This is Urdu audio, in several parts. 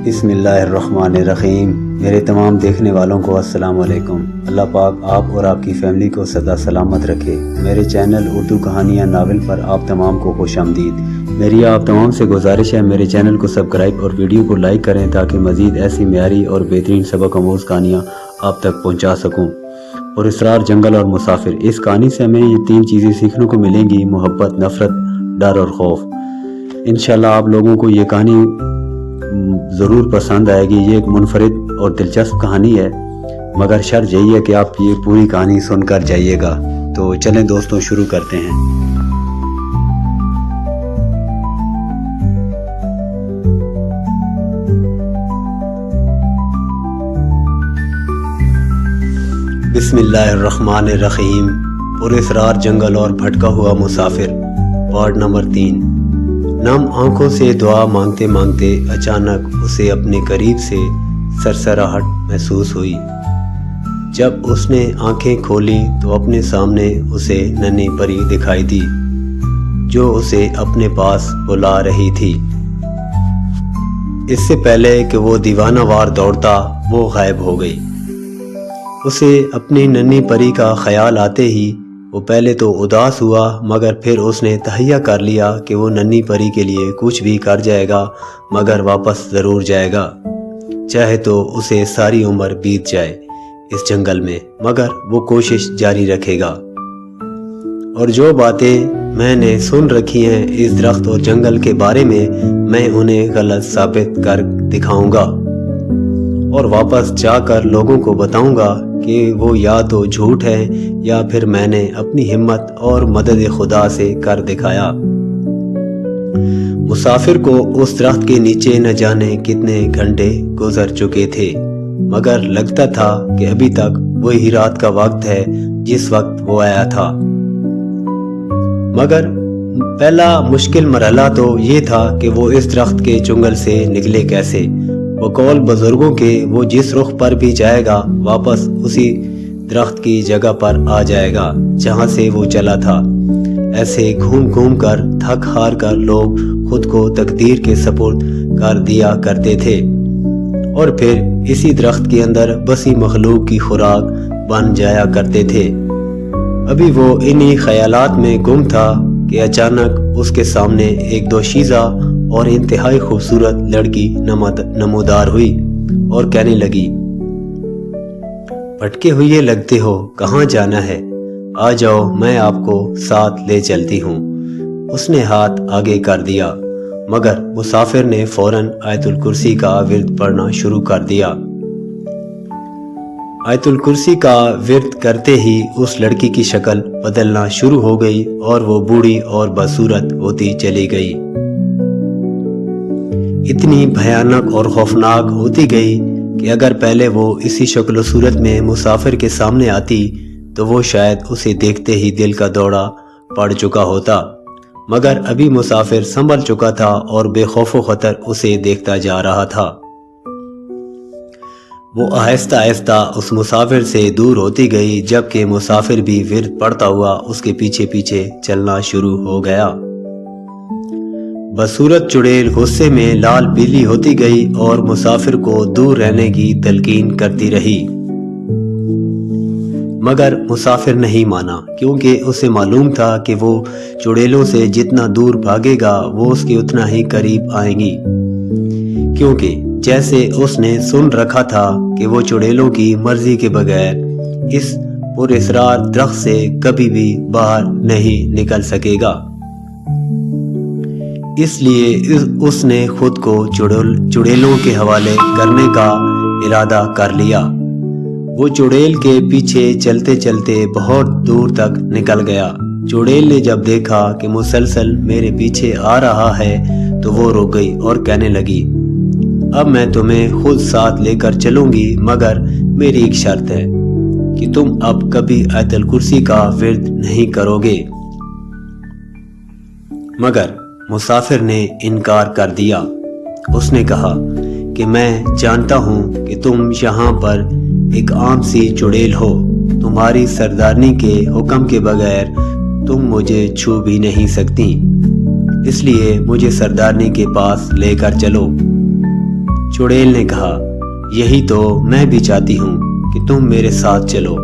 بسم اللہ الرحمن الرحیم۔ میرے تمام دیکھنے والوں کو السلام علیکم۔ اللہ پاک آپ اور آپ کی فیملی کو سدا سلامت رکھے۔ میرے چینل اردو کہانیاں ناول پر آپ تمام کو خوش آمدید۔ میری آپ تمام سے گزارش ہے میرے چینل کو سبسکرائب اور ویڈیو کو لائک کریں تاکہ مزید ایسی معیاری اور بہترین سبق آموز کہانیاں آپ تک پہنچا سکوں۔ اور اسرار، جنگل اور مسافر، اس کہانی سے ہمیں یہ 3 چیزیں سیکھنے کو ملیں گی: محبت، نفرت، ڈر اور خوف۔ انشاءاللہ آپ لوگوں کو یہ کہانی ضرور پسند آئے گی۔ یہ ایک منفرد اور دلچسپ کہانی ہے، مگر شرط یہی ہے کہ آپ یہ پوری کہانی سن کر جائیے گا۔ تو چلیں دوستوں، شروع کرتے ہیں۔ بسم اللہ الرحمن الرحیم۔ پراسرار جنگل اور بھٹکا ہوا مسافر، پارٹ نمبر 3۔ نم آنکھوں سے دعا مانگتے مانگتے اچانک اسے اپنے قریب سے سرسراہٹ محسوس ہوئی۔ جب اس نے آنکھیں کھولی تو اپنے سامنے اسے ننھی پری دکھائی دی جو اسے اپنے پاس بلا رہی تھی۔ اس سے پہلے کہ وہ دیوانہ وار دوڑتا، وہ غائب ہو گئی۔ اسے اپنی ننھی پری کا خیال آتے ہی وہ پہلے تو اداس ہوا، مگر پھر اس نے تہیہ کر لیا کہ وہ ننھی پری کے لیے کچھ بھی کر جائے گا، مگر واپس ضرور جائے گا، چاہے تو اسے ساری عمر بیت جائے اس جنگل میں، مگر وہ کوشش جاری رکھے گا۔ اور جو باتیں میں نے سن رکھی ہیں اس درخت اور جنگل کے بارے میں انہیں غلط ثابت کر دکھاؤں گا، اور واپس جا کر لوگوں کو بتاؤں گا کہ وہ یا تو جھوٹ ہے یا پھر میں نے اپنی ہمت اور مدد خدا سے کر دکھایا۔ مسافر کو اس درخت کے نیچے نہ جانے کتنے گھنٹے گزر چکے تھے، مگر لگتا تھا کہ ابھی تک وہی رات کا وقت ہے جس وقت وہ آیا تھا۔ مگر پہلا مشکل مرحلہ تو یہ تھا کہ وہ اس درخت کے چنگل سے نکلے کیسے۔ بقول بزرگوں کے وہ جس رخ پر بھی جائے گا واپس اسی درخت کی جگہ پر آ جائے گا جہاں سے وہ چلا تھا۔ ایسے گھوم گھوم کر تھک ہار کر لوگ خود کو تقدیر کے سپرد کر دیا کرتے تھے، اور پھر اسی درخت کے اندر بسی مخلوق کی خوراک بن جایا کرتے تھے۔ ابھی وہ انہی خیالات میں گم تھا کہ اچانک اس کے سامنے ایک دوشیزہ اور انتہائی خوبصورت لڑکی نمودار ہوئی اور کہنے لگی، بھٹکے ہوئے لگتے ہو، کہاں جانا ہے؟ آ جاؤ، میں آپ کو ساتھ لے چلتی ہوں۔ اس نے ہاتھ آگے کر دیا، مگر مسافر نے فوراً آیت الکرسی کا ورد پڑھنا شروع کر دیا۔ آیت الکرسی کا ورد کرتے ہی اس لڑکی کی شکل بدلنا شروع ہو گئی اور وہ بوڑھی اور بدصورت ہوتی چلی گئی۔ اتنی بھیانک اور خوفناک ہوتی گئی کہ اگر پہلے وہ اسی شکل و صورت میں مسافر کے سامنے آتی تو وہ شاید اسے دیکھتے ہی دل کا دورہ پڑ چکا ہوتا، مگر ابھی مسافر سنبھل چکا تھا اور بے خوف و خطر اسے دیکھتا جا رہا تھا۔ وہ آہستہ آہستہ اس مسافر سے دور ہوتی گئی، جبکہ مسافر بھی ورد پڑھتا ہوا اس کے پیچھے پیچھے چلنا شروع ہو گیا۔ بدصورت چڑیل غصے میں لال پیلی ہوتی گئی اور مسافر کو دور رہنے کی تلقین کرتی رہی، مگر مسافر نہیں مانا، کیونکہ اسے معلوم تھا کہ وہ چڑیلوں سے جتنا دور بھاگے گا وہ اس کے اتنا ہی قریب آئیں گی، کیونکہ جیسے اس نے سن رکھا تھا کہ وہ چڑیلوں کی مرضی کے بغیر اس پراسرار درخت سے کبھی بھی باہر نہیں نکل سکے گا۔ اس لیے اس نے خود کو چڑیلوں کے حوالے کرنے کا ارادہ کر لیا۔ وہ چڑیل کے پیچھے چلتے چلتے بہت دور تک نکل گیا۔ چڑیل نے جب دیکھا کہ مسلسل میرے پیچھے آ رہا ہے تو وہ رک گئی اور کہنے لگی، اب میں تمہیں خود ساتھ لے کر چلوں گی، مگر میری ایک شرط ہے کہ تم اب کبھی آیت الکرسی کا ورد نہیں کرو گے۔ مگر مسافر نے انکار کر دیا۔ اس نے کہا کہ میں جانتا ہوں کہ تم یہاں پر ایک عام سی چڑیل ہو، تمہاری سردارنی کے حکم کے بغیر تم مجھے چھو بھی نہیں سکتی، اس لیے مجھے سردارنی کے پاس لے کر چلو۔ چڑیل نے کہا، یہی تو میں بھی چاہتی ہوں کہ تم میرے ساتھ چلو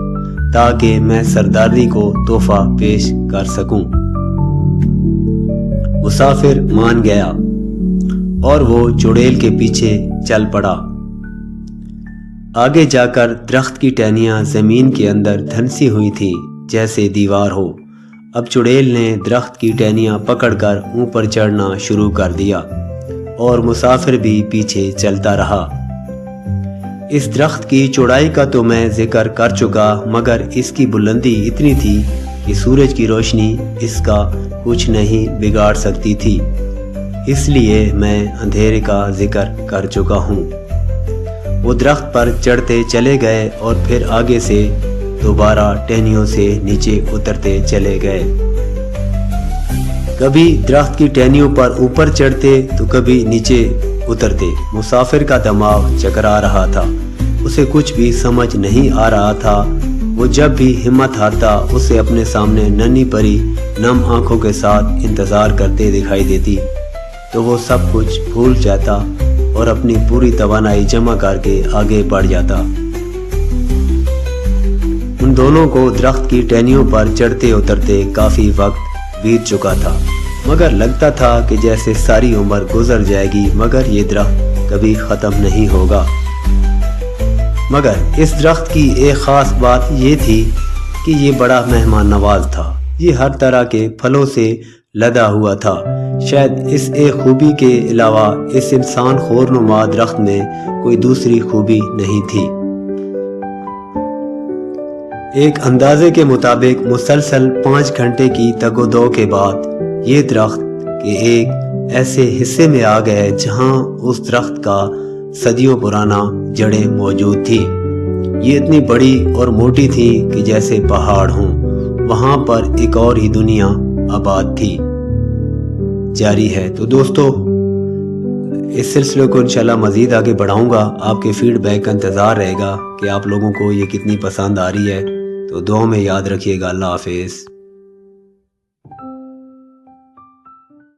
تاکہ میں سرداری کو تحفہ پیش کر سکوں۔ مسافر مان گیا اور وہ چڑیل کے پیچھے چل پڑا۔ آگے جا کر درخت کی ٹہنیاں زمین کے اندر دھنسی ہوئی تھی جیسے دیوار ہو۔ اب چڑیل نے درخت کی ٹہنیاں پکڑ کر اوپر چڑھنا شروع کر دیا اور مسافر بھی پیچھے چلتا رہا۔ اس درخت کی چوڑائی کا تو میں ذکر کر چکا، مگر اس کی بلندی اتنی تھی کہ سورج کی روشنی اس کا کچھ نہیں بگاڑ سکتی تھی، اس لیے میں اندھیرے کا ذکر کر چکا ہوں۔ وہ درخت پر چڑھتے چلے گئے اور پھر آگے سے دوبارہ ٹہنیوں سے نیچے اترتے چلے گئے۔ کبھی درخت کی ٹہنیوں پر اوپر چڑھتے تو کبھی نیچے اترتے۔ مسافر کا دماغ چکرا رہا تھا، اسے کچھ بھی سمجھ نہیں آ رہا تھا۔ وہ جب بھی ہمت ہارتا اسے اپنے سامنے ننھی پری نم آنکھوں کے ساتھ انتظار کرتے دکھائی دیتی تو وہ سب کچھ بھول جاتا اور اپنی پوری توانائی جمع کر کے آگے بڑھ جاتا۔ ان دونوں کو درخت کی ٹہنیوں پر چڑھتے اترتے کافی وقت بیت چکا تھا، مگر لگتا تھا کہ جیسے ساری عمر گزر جائے گی مگر یہ درخت کبھی ختم نہیں ہوگا۔ مگر اس درخت کی ایک خاص بات یہ تھی کہ یہ بڑا مہمان نواز تھا۔ یہ ہر طرح کے پھلوں سے لدا ہوا تھا۔ شاید اس ایک خوبی کے علاوہ اس انسان خورنما درخت میں کوئی دوسری خوبی نہیں تھی۔ ایک اندازے کے مطابق مسلسل 5 گھنٹے کی تگ و دو کے بعد یہ درخت کے ایک ایسے حصے میں آ گئے جہاں اس درخت کا صدیوں پرانا جڑیں موجود تھی۔ یہ اتنی بڑی اور موٹی تھی کہ جیسے پہاڑ ہوں۔ وہاں پر ایک اور ہی دنیا آباد تھی۔ جاری ہے تو دوستو اس سلسلے کو انشاءاللہ مزید آگے بڑھاؤں گا۔ آپ کے فیڈ بیک کا انتظار رہے گا کہ آپ لوگوں کو یہ کتنی پسند آ رہی ہے۔ تو دعاؤں میں یاد رکھیے گا۔ اللہ حافظ۔